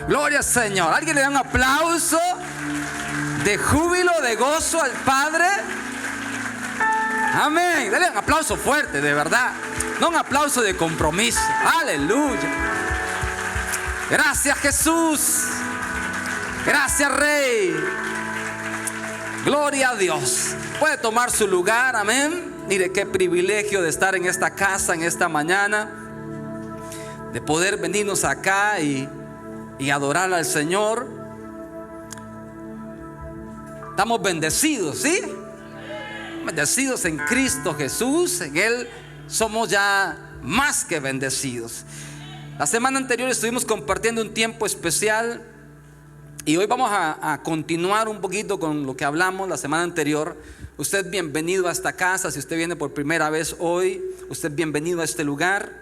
Gloria al Señor. ¿Alguien le da un aplauso de júbilo, de gozo al Padre? Amén. Dale un aplauso fuerte, de verdad. No un aplauso de compromiso. Aleluya. Gracias, Jesús. Gracias, Rey. Gloria a Dios. Puede tomar su lugar. Amén. Mire qué privilegio de estar en esta casa en esta mañana, de poder venirnos acá y adorar al Señor. Estamos bendecidos, ¿sí? Bendecidos en Cristo Jesús. En Él somos ya más que bendecidos. La semana anterior estuvimos compartiendo un tiempo especial y hoy vamos a continuar un poquito con lo que hablamos la semana anterior. Usted bienvenido a esta casa. Si usted viene por primera vez hoy, usted bienvenido a este lugar.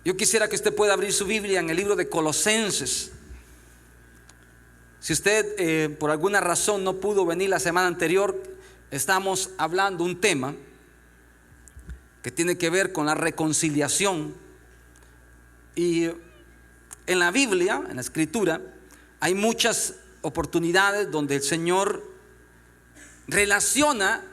Yo quisiera que usted pueda abrir su Biblia en el libro de Colosenses. Si usted por alguna razón no pudo venir la semana anterior, estamos hablando un tema que tiene que ver con la reconciliación. Y en la Biblia, en la Escritura, hay muchas oportunidades donde el Señor relaciona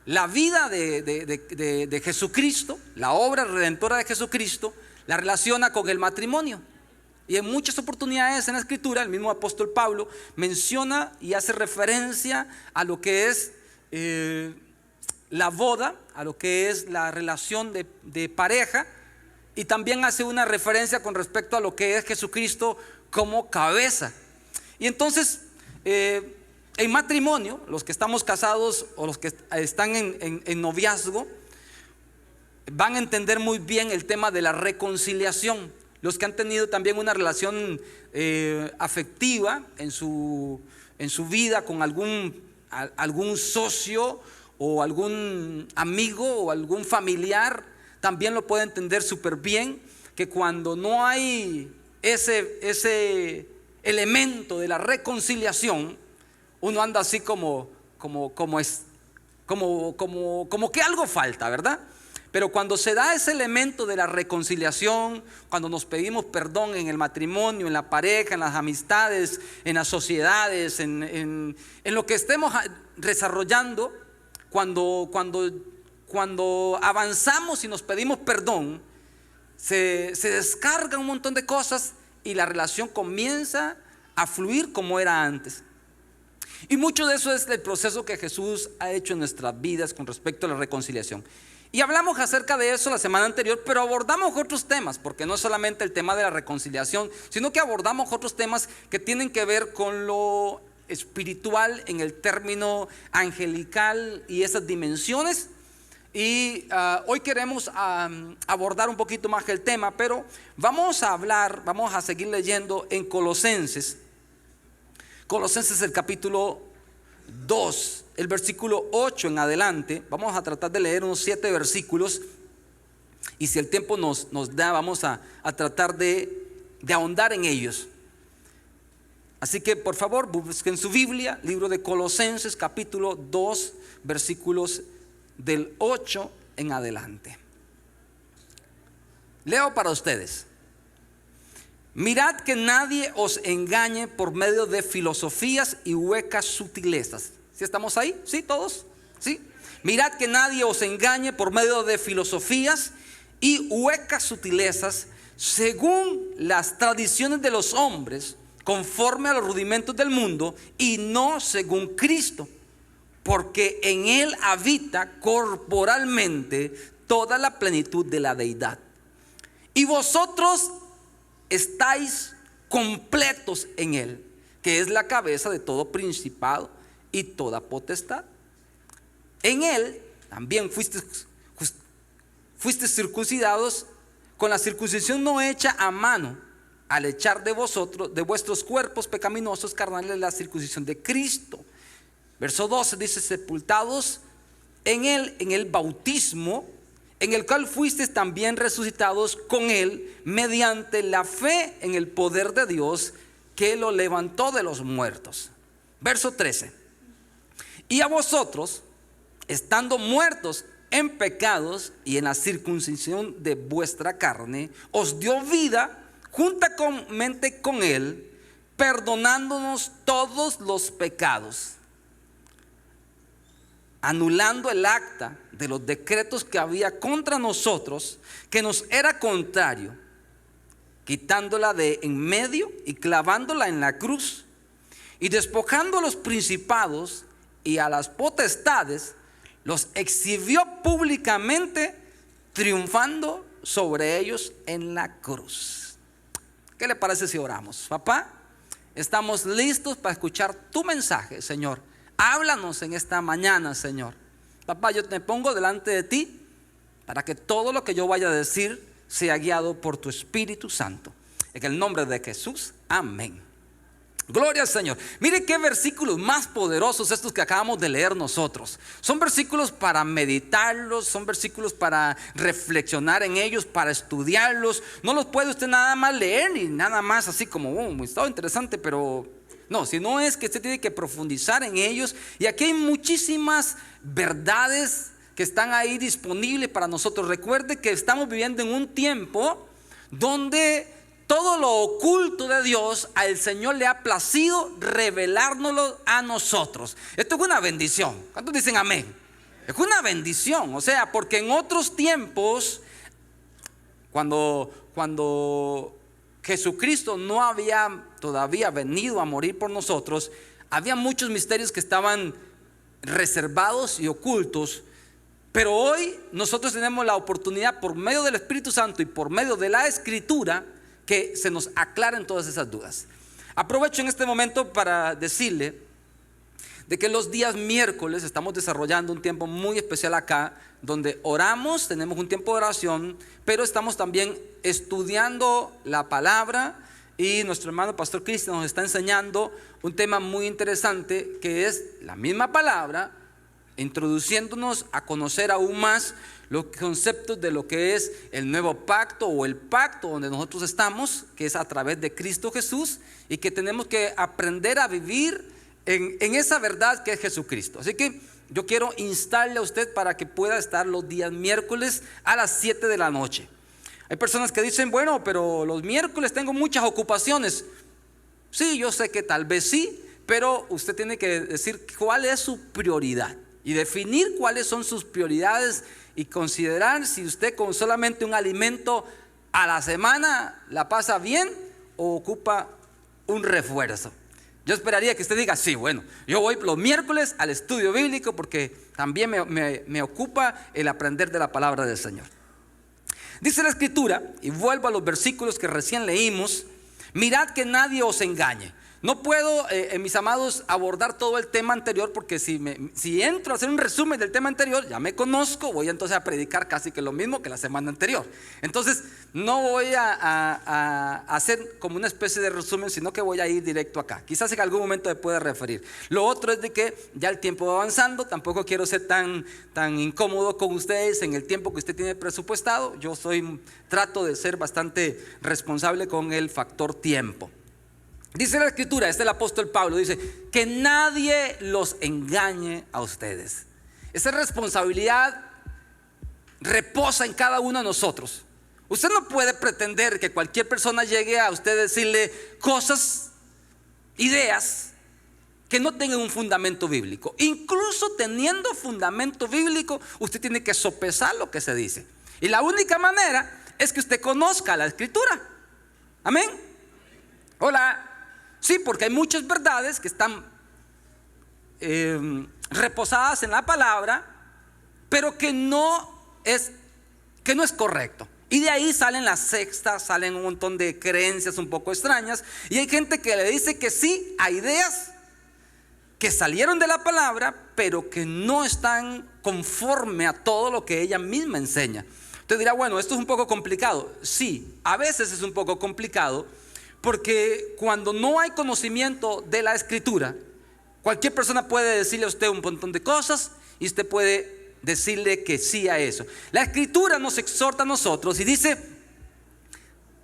la vida de Jesucristo, la obra redentora de Jesucristo, la relaciona con el matrimonio. Y en muchas oportunidades en la Escritura, el mismo apóstol Pablo menciona y hace referencia a lo que es la boda, a lo que es la relación de pareja, y también hace una referencia con respecto a lo que es Jesucristo como cabeza. Y entonces en matrimonio, los que estamos casados o los que están en noviazgo van a entender muy bien el tema de la reconciliación. Los que han tenido también una relación afectiva en su vida con algún socio o algún amigo o algún familiar, también lo pueden entender súper bien, que cuando no hay ese elemento de la reconciliación, uno anda así como que algo falta, ¿verdad? Pero cuando se da ese elemento de la reconciliación, cuando nos pedimos perdón en el matrimonio, en la pareja, en las amistades, en las sociedades, en lo que estemos desarrollando, cuando avanzamos y nos pedimos perdón, se descarga un montón de cosas y la relación comienza a fluir como era antes. Y mucho de eso es el proceso que Jesús ha hecho en nuestras vidas con respecto a la reconciliación. Y hablamos acerca de eso la semana anterior, pero abordamos otros temas, porque no es solamente el tema de la reconciliación, sino que abordamos otros temas que tienen que ver con lo espiritual en el término angelical y esas dimensiones. Y hoy queremos abordar un poquito más el tema, pero vamos a seguir leyendo en Colosenses el capítulo 2, el versículo 8 en adelante. Vamos a tratar de leer unos 7 versículos y si el tiempo nos da, vamos a tratar de ahondar en ellos. Así que por favor busquen su Biblia, libro de Colosenses capítulo 2, versículos del 8 en adelante. Leo para ustedes. Mirad que nadie os engañe por medio de filosofías y huecas sutilezas. ¿Sí estamos ahí? ¿Sí todos? ¿Sí? Mirad que nadie os engañe por medio de filosofías y huecas sutilezas, según las tradiciones de los hombres, conforme a los rudimentos del mundo, y no según Cristo, porque en Él habita corporalmente toda la plenitud de la deidad. Y vosotros estáis completos en Él, que es la cabeza de todo principado y toda potestad. En Él también fuisteis circuncidados con la circuncisión no hecha a mano, al echar de vuestros cuerpos pecaminosos carnales la circuncisión de Cristo. Verso 12 dice: sepultados en Él en el bautismo, en el cual fuisteis también resucitados con Él mediante la fe en el poder de Dios que lo levantó de los muertos. Verso 13: y a vosotros, estando muertos en pecados y en la circuncisión de vuestra carne, os dio vida juntamente con Él, perdonándonos todos los pecados, anulando el acta de los decretos que había contra nosotros, que nos era contrario, quitándola de en medio y clavándola en la cruz, y despojando a los principados y a las potestades, los exhibió públicamente, triunfando sobre ellos en la cruz. ¿Qué le parece si oramos? Papá, estamos listos para escuchar tu mensaje, Señor. Háblanos en esta mañana, Señor. Papá, yo te pongo delante de ti para que todo lo que yo vaya a decir sea guiado por tu Espíritu Santo. En el nombre de Jesús, amén. Gloria al Señor. Mire qué versículos más poderosos estos que acabamos de leer nosotros. Son versículos para meditarlos, son versículos para reflexionar en ellos, para estudiarlos. No los puede usted nada más leer ni nada más así como, está interesante, pero no, sino es que usted tiene que profundizar en ellos. Y aquí hay muchísimas verdades que están ahí disponibles para nosotros. Recuerde que estamos viviendo en un tiempo donde todo lo oculto de Dios al Señor le ha placido revelárnoslo a nosotros. Esto es una bendición. ¿Cuántos dicen amén? Es una bendición. O sea, porque en otros tiempos, cuando Jesucristo no había todavía venido a morir por nosotros, había muchos misterios que estaban reservados y ocultos. Pero hoy nosotros tenemos la oportunidad, por medio del Espíritu Santo y por medio de la Escritura, que se nos aclaren todas esas dudas. Aprovecho en este momento para decirle de que los días miércoles estamos desarrollando un tiempo muy especial acá, donde oramos, tenemos un tiempo de oración, pero estamos también estudiando la palabra, y nuestro hermano Pastor Cristian nos está enseñando un tema muy interesante, que es la misma palabra, introduciéndonos a conocer aún más los conceptos de lo que es el nuevo pacto, o el pacto donde nosotros estamos, que es a través de Cristo Jesús, y que tenemos que aprender a vivir en esa verdad que es Jesucristo. Así que yo quiero instarle a usted para que pueda estar los días miércoles a las 7 de la noche. Hay personas que dicen, bueno, pero los miércoles tengo muchas ocupaciones. Sí, yo sé que tal vez sí, pero usted tiene que decir cuál es su prioridad y definir cuáles son sus prioridades, y considerar si usted con solamente un alimento a la semana la pasa bien o ocupa un refuerzo. Yo esperaría que usted diga, sí, bueno, yo voy los miércoles al estudio bíblico porque también me ocupa el aprender de la palabra del Señor. Dice la Escritura, y vuelvo a los versículos que recién leímos: mirad que nadie os engañe. No puedo, mis amados, abordar todo el tema anterior, porque si entro a hacer un resumen del tema anterior, ya me conozco, voy entonces a predicar casi que lo mismo que la semana anterior. Entonces no voy a hacer como una especie de resumen, sino que voy a ir directo acá. Quizás en algún momento me pueda referir. Lo otro es de que ya el tiempo va avanzando, tampoco quiero ser tan incómodo con ustedes en el tiempo que usted tiene presupuestado. Yo trato de ser bastante responsable con el factor tiempo. Dice la Escritura, el apóstol Pablo dice, que nadie los engañe a ustedes. Esa responsabilidad reposa en cada uno de nosotros. Usted no puede pretender que cualquier persona llegue a usted a decirle cosas, ideas que no tengan un fundamento bíblico. Incluso teniendo fundamento bíblico, usted tiene que sopesar lo que se dice. Y la única manera es que usted conozca la Escritura. Amén. Hola. Sí, porque hay muchas verdades que están reposadas en la palabra, pero que no es correcto. Y de ahí salen las sectas, salen un montón de creencias un poco extrañas. Y hay gente que le dice que sí a ideas que salieron de la palabra, pero que no están conforme a todo lo que ella misma enseña. Usted dirá, bueno, esto es un poco complicado. Sí, a veces es un poco complicado, porque cuando no hay conocimiento de la Escritura, cualquier persona puede decirle a usted un montón de cosas y usted puede decirle que sí a eso. La Escritura nos exhorta a nosotros y dice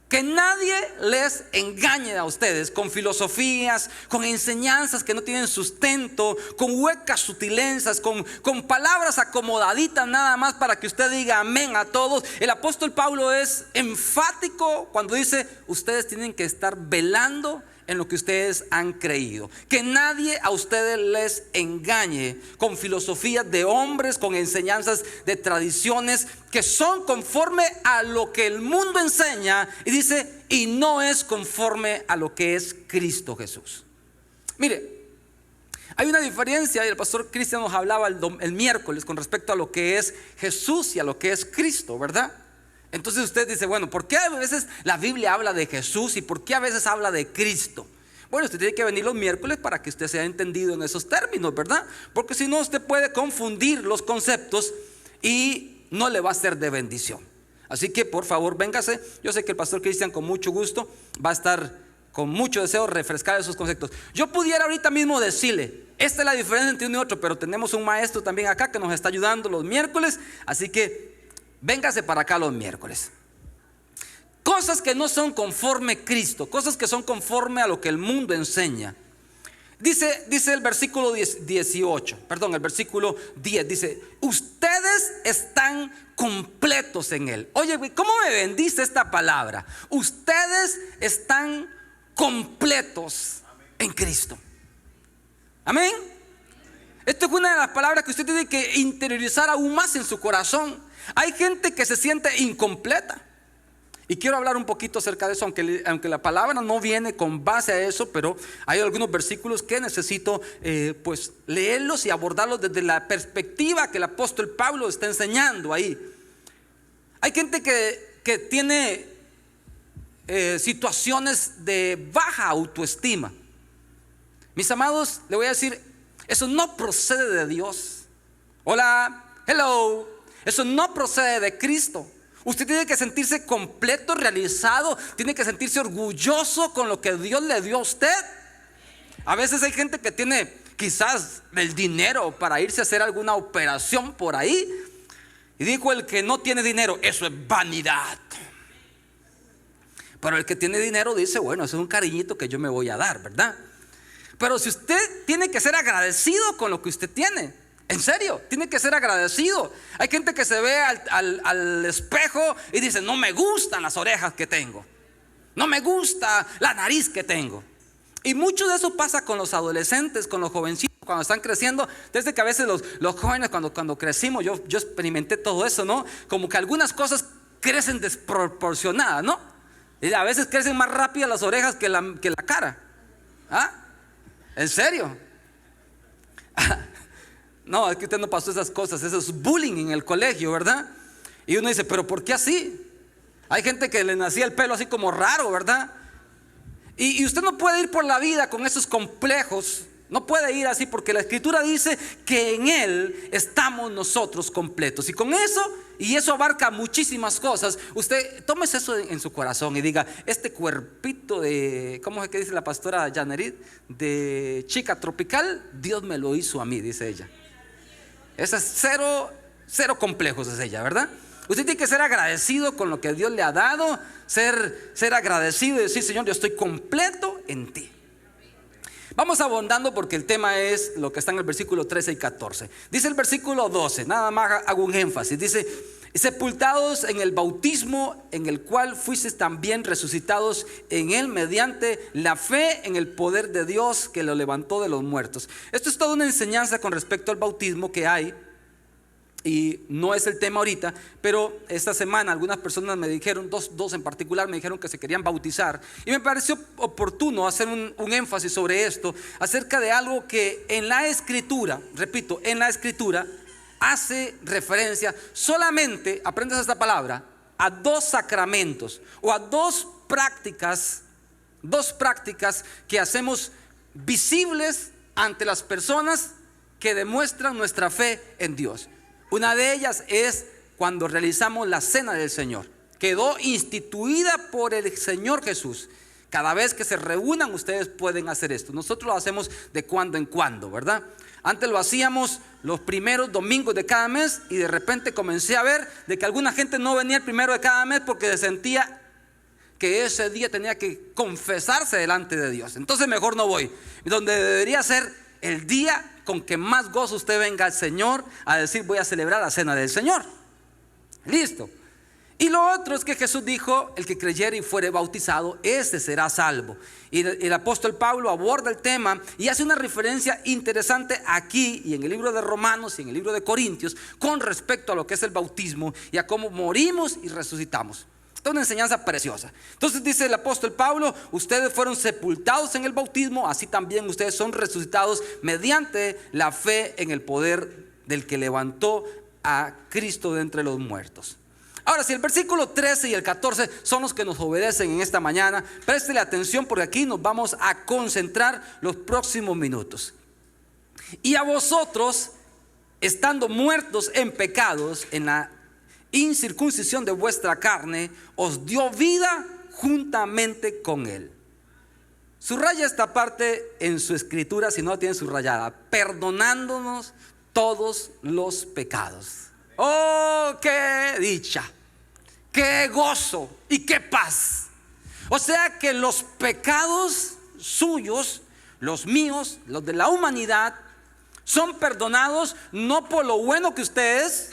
Que nadie les engañe a ustedes con filosofías, con enseñanzas que no tienen sustento, con huecas sutilezas, con palabras acomodaditas nada más para que usted diga amén a todos. El apóstol Pablo es enfático cuando dice: ustedes tienen que estar velando en lo que ustedes han creído. Que nadie a ustedes les engañe con filosofías de hombres, con enseñanzas de tradiciones que son conforme a lo que el mundo enseña, y dice, y no es conforme a lo que es Cristo Jesús. Mire, hay una diferencia, y el pastor Cristian nos hablaba el miércoles con respecto a lo que es Jesús y a lo que es Cristo, ¿verdad? Entonces usted dice, bueno, ¿por qué a veces la Biblia habla de Jesús y por qué a veces habla de Cristo? Bueno, usted tiene que venir los miércoles para que usted sea entendido en esos términos, ¿verdad? Porque si no, usted puede confundir los conceptos y no le va a ser de bendición. Así que por favor, véngase. Yo sé que el pastor Cristian con mucho gusto va a estar con mucho deseo refrescar esos conceptos. Yo pudiera ahorita mismo decirle, esta es la diferencia entre uno y otro, pero tenemos un maestro también acá que nos está ayudando los miércoles, así que véngase para acá los miércoles. Cosas que no son conforme a Cristo, cosas que son conforme a lo que el mundo enseña. Dice el versículo 18, perdón, el versículo 10 dice: ustedes están completos en Él. Oye, ¿cómo me bendice esta palabra? Ustedes están completos en Cristo. Amén. Esto es una de las palabras que usted tiene que interiorizar aún más en su corazón. Hay gente que se siente incompleta. Y quiero hablar un poquito acerca de eso, aunque la palabra no viene con base a eso, pero hay algunos versículos que necesito pues leerlos y abordarlos desde la perspectiva que el apóstol Pablo está enseñando ahí. Hay gente que tiene situaciones de baja autoestima. Mis amados, le voy a decir, eso no procede de Dios. Hola, hello. Eso no procede de Cristo. Usted tiene que sentirse completo, realizado. Tiene que sentirse orgulloso con lo que Dios le dio a usted. A veces hay gente que tiene quizás el dinero para irse a hacer alguna operación por ahí, y dijo: el que no tiene dinero, eso es vanidad. Pero el que tiene dinero dice: bueno, eso es un cariñito que yo me voy a dar, ¿verdad? Pero si usted tiene que ser agradecido con lo que usted tiene. En serio, tiene que ser agradecido. Hay gente que se ve al espejo y dice: no me gustan las orejas que tengo, no me gusta la nariz que tengo. Y mucho de eso pasa con los adolescentes, con los jovencitos cuando están creciendo. Desde que a veces los jóvenes cuando crecimos, yo experimenté todo eso, ¿no? Como que algunas cosas crecen desproporcionadas, ¿no? Y a veces crecen más rápido las orejas que la cara. ¿Ah? ¿En serio? No, es que usted no pasó esas cosas. Eso es bullying en el colegio, ¿verdad? Y uno dice: pero ¿por qué así? Hay gente que le nacía el pelo así como raro, ¿verdad? Y usted no puede ir por la vida con esos complejos. No puede ir así, porque la Escritura dice que en Él estamos nosotros completos. Y con eso, y eso abarca muchísimas cosas, usted tómese eso en su corazón y diga: este cuerpito de, ¿cómo es que dice la pastora Janerit? De chica tropical, Dios me lo hizo a mí, dice ella. Esa es cero complejos es ella, ¿verdad? Usted tiene que ser agradecido con lo que Dios le ha dado, ser agradecido y decir: Señor, yo estoy completo en ti. Vamos abondando porque el tema es lo que está en el versículo 13 y 14. Dice el versículo 12, nada más hago un énfasis. Dice: sepultados en el bautismo, en el cual fuisteis también resucitados en él mediante la fe en el poder de Dios que lo levantó de los muertos. Esto es toda una enseñanza con respecto al bautismo que hay. Y no es el tema ahorita, pero esta semana algunas personas me dijeron, dos en particular, me dijeron que se querían bautizar. Y me pareció oportuno hacer un énfasis sobre esto, acerca de algo que en la Escritura, repito, en la Escritura hace referencia solamente, aprendas esta palabra, a dos sacramentos o a dos prácticas que hacemos visibles ante las personas que demuestran nuestra fe en Dios. Una de ellas es cuando realizamos la cena del Señor. Quedó instituida por el Señor Jesús. Cada vez que se reúnan, ustedes pueden hacer esto. Nosotros lo hacemos de cuando en cuando, ¿verdad? Antes lo hacíamos los primeros domingos de cada mes, y de repente comencé a ver de que alguna gente no venía el primero de cada mes porque se sentía que ese día tenía que confesarse delante de Dios. Entonces mejor no voy. Donde debería ser el día con que más gozo usted venga al Señor a decir: voy a celebrar la cena del Señor. Listo. Y lo otro es que Jesús dijo: el que creyere y fuere bautizado, ese será salvo. Y el apóstol Pablo aborda el tema y hace una referencia interesante aquí y en el libro de Romanos y en el libro de Corintios con respecto a lo que es el bautismo y a cómo morimos y resucitamos. Esta es una enseñanza preciosa. Entonces dice el apóstol Pablo: ustedes fueron sepultados en el bautismo, así también ustedes son resucitados mediante la fe en el poder del que levantó a Cristo de entre los muertos. Ahora, si el versículo 13 y el 14 son los que nos obedecen en esta mañana, préstele atención porque aquí nos vamos a concentrar los próximos minutos. Y a vosotros, estando muertos en pecados, en la incircuncisión de vuestra carne, os dio vida juntamente con él. Subraya esta parte en su escritura si no la tiene subrayada: perdonándonos todos los pecados. Oh, qué dicha, qué gozo y qué paz. O sea que los pecados suyos, los míos, los de la humanidad, son perdonados no por lo bueno que usted es,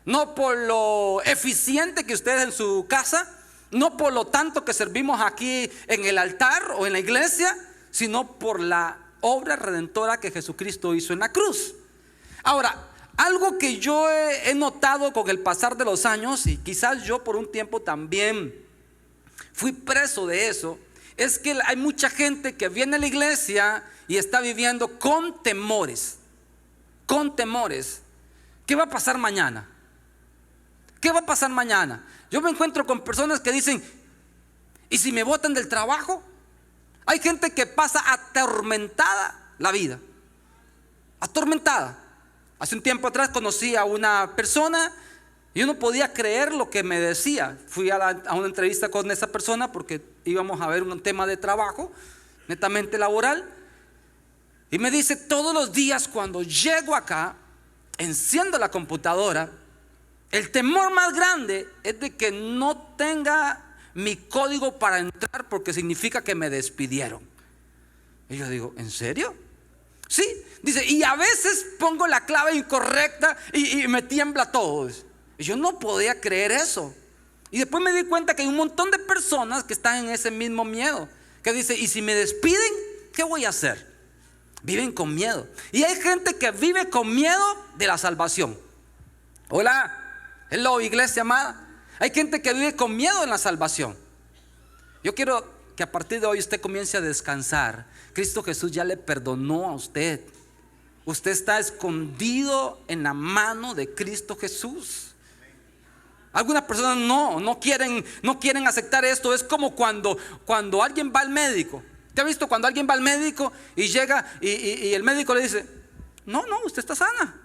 no por lo eficiente que usted es en su casa, no por lo tanto que servimos aquí en el altar o en la iglesia, sino por la obra redentora que Jesucristo hizo en la cruz. Ahora, algo que yo he notado con el pasar de los años, y quizás yo por un tiempo también fui preso de eso, es que hay mucha gente que viene a la iglesia y está viviendo con temores. Con temores. ¿Qué va a pasar mañana? ¿Qué va a pasar mañana? Yo me encuentro con personas que dicen: ¿y si me botan del trabajo? Hay gente que pasa atormentada la vida. Atormentada. Hace un tiempo atrás conocí a una persona y yo no podía creer lo que me decía. Fui a una entrevista con esa persona porque íbamos a ver un tema de trabajo netamente laboral. Y me dice: todos los días cuando llego acá, enciendo la computadora, el temor más grande es de que no tenga mi código para entrar, porque significa que me despidieron. Y yo digo: ¿en serio? Sí, dice, y a veces pongo la clave incorrecta y me tiembla todo. Y yo no podía creer eso. Y después me di cuenta que hay un montón de personas que están en ese mismo miedo, que dice: ¿y si me despiden? ¿Qué voy a hacer? Viven con miedo. Y hay gente que vive con miedo de la salvación. Hola, hello, iglesia amada. Hay gente que vive con miedo en la salvación. Yo quiero que a partir de hoy usted comience a descansar. Cristo Jesús ya le perdonó a usted. Usted está escondido en la mano de Cristo Jesús. Algunas personas no quieren aceptar esto. Es como cuando alguien va al médico. ¿Te ha visto cuando alguien va al médico y llega y el médico le dice: no, usted está sana?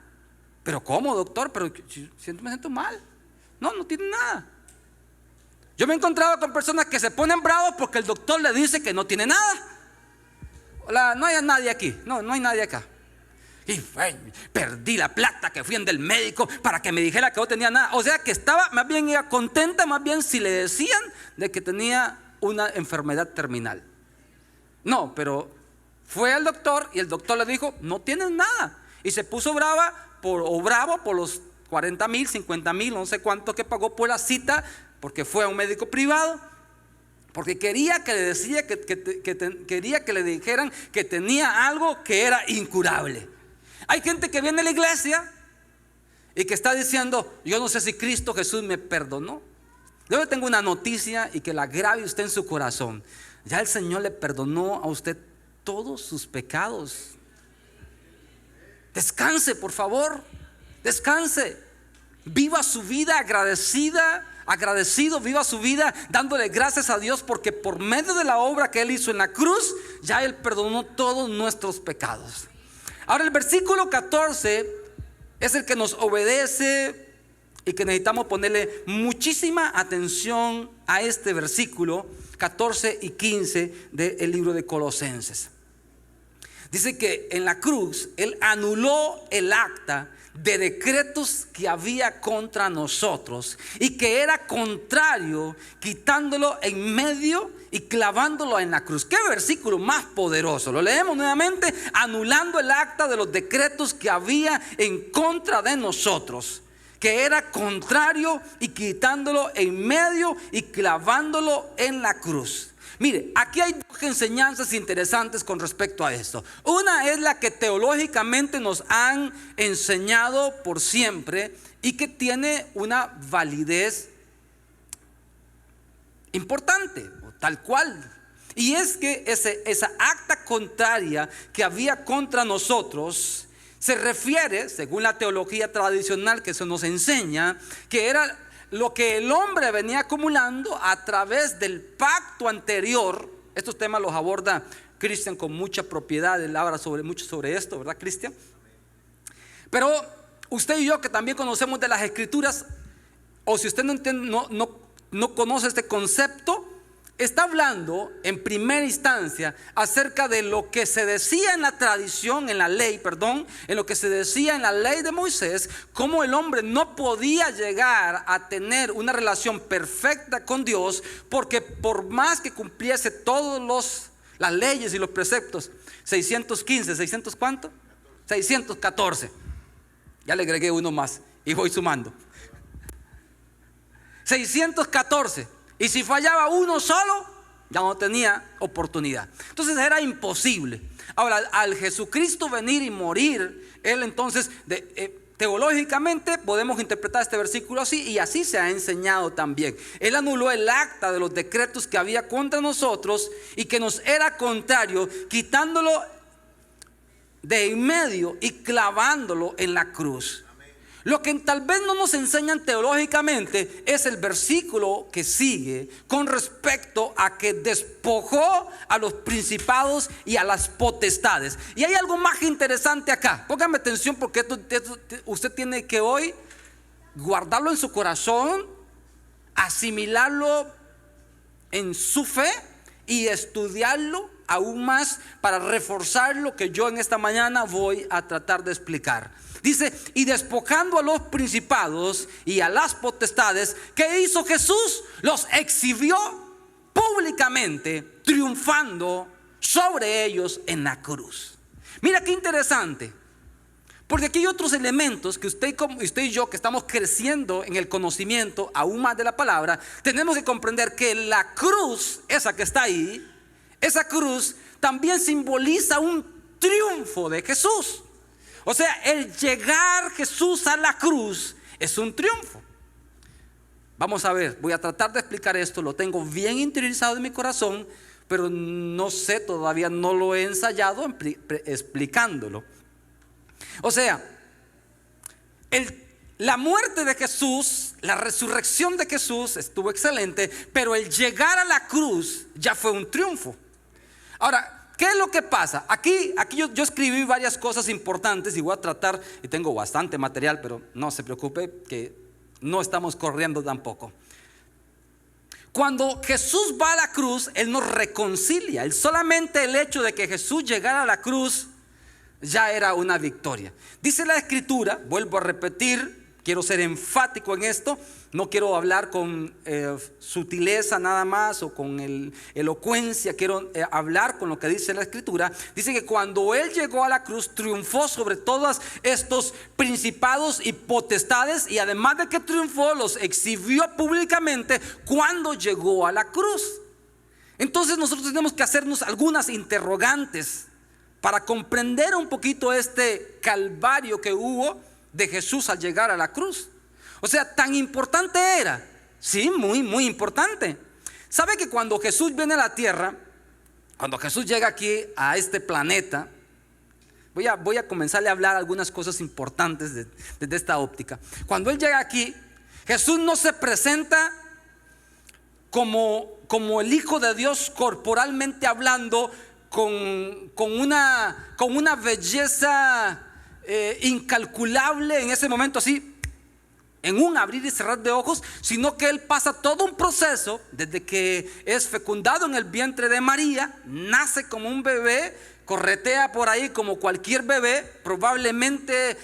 ¿Pero cómo, doctor? Pero me siento mal. No tiene nada. Yo me he encontrado con personas que se ponen bravos porque el doctor le dice que no tiene nada. Hola, no hay nadie aquí. No hay nadie acá. Y perdí la plata que fui en del médico para que me dijera que no tenía nada. O sea que estaba más bien contenta, más bien si le decían de que tenía una enfermedad terminal. No, pero fue al doctor y el doctor le dijo: no tienes nada. Y se puso bravo por los 40,000, 50,000, no sé cuánto que pagó por la cita, porque fue a un médico privado, porque quería que le decía quería que le dijeran que tenía algo que era incurable. Hay gente que viene a la iglesia y que está diciendo: yo no sé si Cristo Jesús me perdonó. Yo le tengo una noticia y que la grabe usted en su corazón. Ya el Señor le perdonó a usted todos sus pecados. Descanse, por favor. Descanse. Viva su vida agradecido, viva su vida dándole gracias a Dios, porque por medio de la obra que Él hizo en la cruz, ya Él perdonó todos nuestros pecados. Ahora el versículo 14 es el que nos obedece y que necesitamos ponerle muchísima atención a este versículo 14 y 15 del libro de Colosenses. Dice que en la cruz Él anuló el acta de decretos que había contra nosotros y que era contrario, quitándolo en medio y clavándolo en la cruz. Qué versículo más poderoso. Lo leemos nuevamente: anulando el acta de los decretos que había en contra de nosotros, que era contrario, y quitándolo en medio y clavándolo en la cruz. Mire, aquí hay dos enseñanzas interesantes con respecto a esto. Una es la que teológicamente nos han enseñado por siempre y que tiene una validez importante, tal cual. Y es que esa acta contraria que había contra nosotros se refiere, según la teología tradicional que se nos enseña, que era lo que el hombre venía acumulando a través del pacto anterior. Estos temas los aborda Cristian con mucha propiedad. Él habla mucho sobre esto, ¿verdad, Cristian? Pero usted y yo, que también conocemos de las Escrituras, o si usted no conoce este concepto, está hablando en primera instancia acerca de lo que se decía en la tradición, en la ley, en lo que se decía en la ley de Moisés, cómo el hombre no podía llegar a tener una relación perfecta con Dios, porque por más que cumpliese todas las leyes y los preceptos, 615, ¿600 cuánto? 614. Ya le agregué uno más y voy sumando. 614. Y si fallaba uno solo, ya no tenía oportunidad. Entonces era imposible. Ahora, al Jesucristo venir y morir, Él entonces, teológicamente podemos interpretar este versículo así, y así se ha enseñado también. Él anuló el acta de los decretos que había contra nosotros y que nos era contrario, quitándolo de en medio y clavándolo en la cruz. Lo que tal vez no nos enseñan teológicamente es el versículo que sigue con respecto a que despojó a los principados y a las potestades. Y hay algo más interesante acá. Póngame atención, porque usted tiene que hoy guardarlo en su corazón, asimilarlo en su fe y estudiarlo aún más para reforzar lo que yo en esta mañana voy a tratar de explicar. Dice: y despojando a los principados y a las potestades, ¿qué hizo Jesús? Los exhibió públicamente, triunfando sobre ellos en la cruz. Mira qué interesante, porque aquí hay otros elementos que usted y yo, que estamos creciendo en el conocimiento aún más de la palabra, tenemos que comprender que la cruz, esa que está ahí, esa cruz también simboliza un triunfo de Jesús. O sea, el llegar Jesús a la cruz es un triunfo. Vamos a ver, voy a tratar de explicar esto. Lo tengo bien interiorizado en mi corazón, pero no sé, todavía no lo he ensayado explicándolo. O sea, la muerte de Jesús, la resurrección de Jesús estuvo excelente, pero el llegar a la cruz ya fue un triunfo. Ahora, ¿qué es lo que pasa? Aquí yo escribí varias cosas importantes y voy a tratar, y tengo bastante material, pero no se preocupe que no estamos corriendo tampoco. Cuando Jesús va a la cruz, Él nos reconcilia. Solamente el hecho de que Jesús llegara a la cruz ya era una victoria. Dice la Escritura, vuelvo a repetir, quiero ser enfático en esto, no quiero hablar con sutileza nada más o con elocuencia, quiero hablar con lo que dice la Escritura. Dice que cuando Él llegó a la cruz, triunfó sobre todos estos principados y potestades, y además de que triunfó, los exhibió públicamente cuando llegó a la cruz. Entonces nosotros tenemos que hacernos algunas interrogantes para comprender un poquito este calvario que hubo de Jesús al llegar a la cruz. O sea, tan importante era. Sí, muy, muy importante. ¿Sabe que cuando Jesús viene a la tierra, cuando Jesús llega aquí a este planeta, voy a comenzarle a hablar algunas cosas importantes desde esta óptica. Cuando Él llega aquí, Jesús no se presenta como el Hijo de Dios corporalmente hablando, con una belleza incalculable en ese momento, así en un abrir y cerrar de ojos, sino que él pasa todo un proceso desde que es fecundado en el vientre de María, nace como un bebé, corretea por ahí como cualquier bebé, probablemente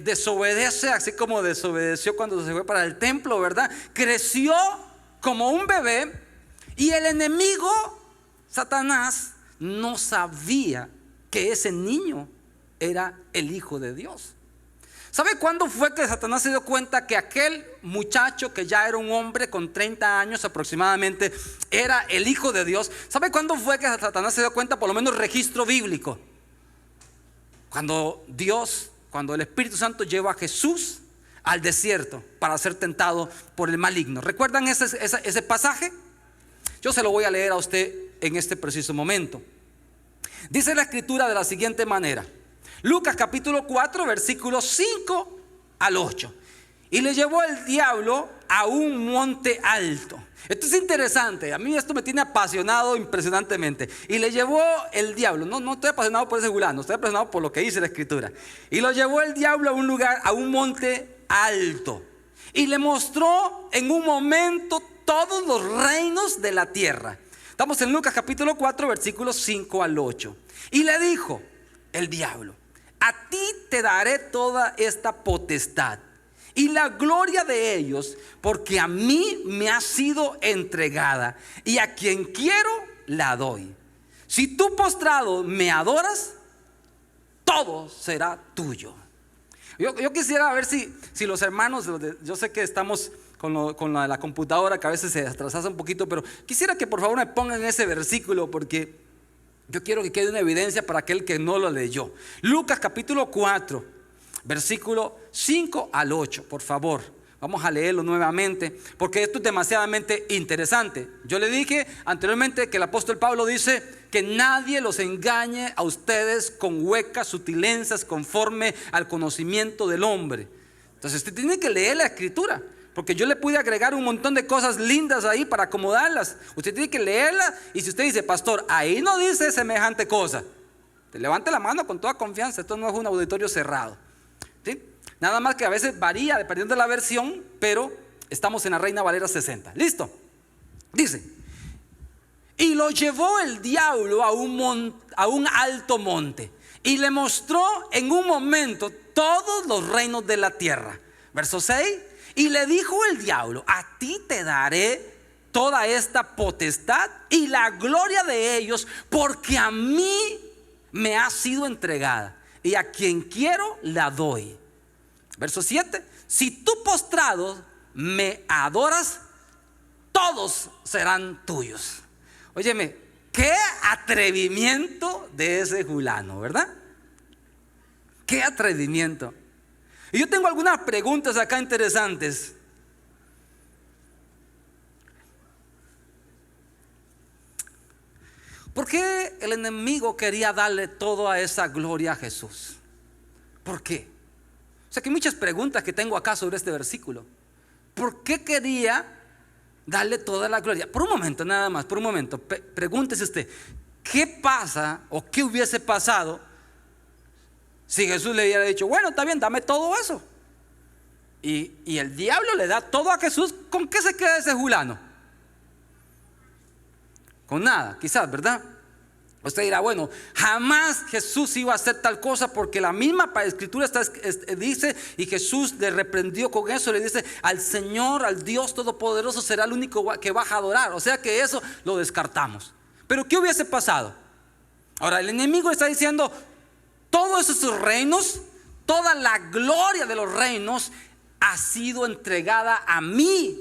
desobedece, así como desobedeció cuando se fue para el templo, ¿verdad? Creció como un bebé y el enemigo, Satanás, no sabía que ese niño era el Hijo de Dios. ¿Sabe cuándo fue que Satanás se dio cuenta que aquel muchacho que ya era un hombre con 30 años aproximadamente era el Hijo de Dios? ¿Sabe cuándo fue que Satanás se dio cuenta? Por lo menos registro bíblico. Cuando el Espíritu Santo lleva a Jesús al desierto para ser tentado por el maligno. ¿Recuerdan ese pasaje? Yo se lo voy a leer a usted en este preciso momento. Dice la escritura de la siguiente manera. Lucas capítulo 4 versículos 5 al 8. Y le llevó el diablo a un monte alto. Esto es interesante, a mí esto me tiene apasionado impresionantemente. Y le llevó el diablo, no estoy apasionado por ese fulano, estoy apasionado por lo que dice la escritura. Y lo llevó el diablo a un lugar, a un monte alto. Y le mostró en un momento todos los reinos de la tierra. Estamos en Lucas capítulo 4 versículos 5 al 8. Y le dijo el diablo: a ti te daré toda esta potestad y la gloria de ellos, porque a mí me ha sido entregada y a quien quiero la doy. Si tú postrado me adoras, todo será tuyo. Yo quisiera ver si los hermanos, yo sé que estamos con la computadora que a veces se atrasa un poquito, pero quisiera que por favor me pongan ese versículo, porque yo quiero que quede una evidencia para aquel que no lo leyó. Lucas capítulo 4 versículo 5 al 8, por favor. Vamos a leerlo nuevamente, porque esto es demasiadamente interesante. Yo le dije anteriormente que el apóstol Pablo dice que nadie los engañe a ustedes con huecas sutilezas conforme al conocimiento del hombre. Entonces usted tiene que leer la escritura, porque yo le pude agregar un montón de cosas lindas ahí para acomodarlas. Usted tiene que leerlas, y si usted dice: pastor, ahí no dice semejante cosa, te levante la mano con toda confianza. Esto no es un auditorio cerrado, ¿sí? Nada más que a veces varía dependiendo de la versión, pero estamos en la Reina Valera 60. ¿Listo? Dice: y lo llevó el diablo a un alto monte y le mostró en un momento todos los reinos de la tierra. Verso 6. Y le dijo el diablo: a ti te daré toda esta potestad y la gloria de ellos, porque a mí me ha sido entregada y a quien quiero la doy. Verso 7. Si tú postrado me adoras, todos serán tuyos. Óyeme, qué atrevimiento de ese fulano, ¿verdad? Qué atrevimiento. Y yo tengo algunas preguntas acá interesantes. ¿Por qué el enemigo quería darle toda esa gloria a Jesús? ¿Por qué? O sea, que hay muchas preguntas que tengo acá sobre este versículo. ¿Por qué quería darle toda la gloria? Por un momento, nada más, por un momento, pregúntese usted: ¿qué pasa o qué hubiese pasado si Jesús le hubiera dicho: bueno, está bien, dame todo eso? Y el diablo le da todo a Jesús. ¿Con qué se queda ese fulano? Con nada, quizás, ¿verdad? Usted dirá: bueno, jamás Jesús iba a hacer tal cosa, porque la misma escritura dice, y Jesús le reprendió con eso, le dice: al Señor, al Dios Todopoderoso será el único que vas a adorar. O sea que eso lo descartamos. Pero ¿qué hubiese pasado? Ahora el enemigo está diciendo: todos esos reinos, toda la gloria de los reinos ha sido entregada a mí.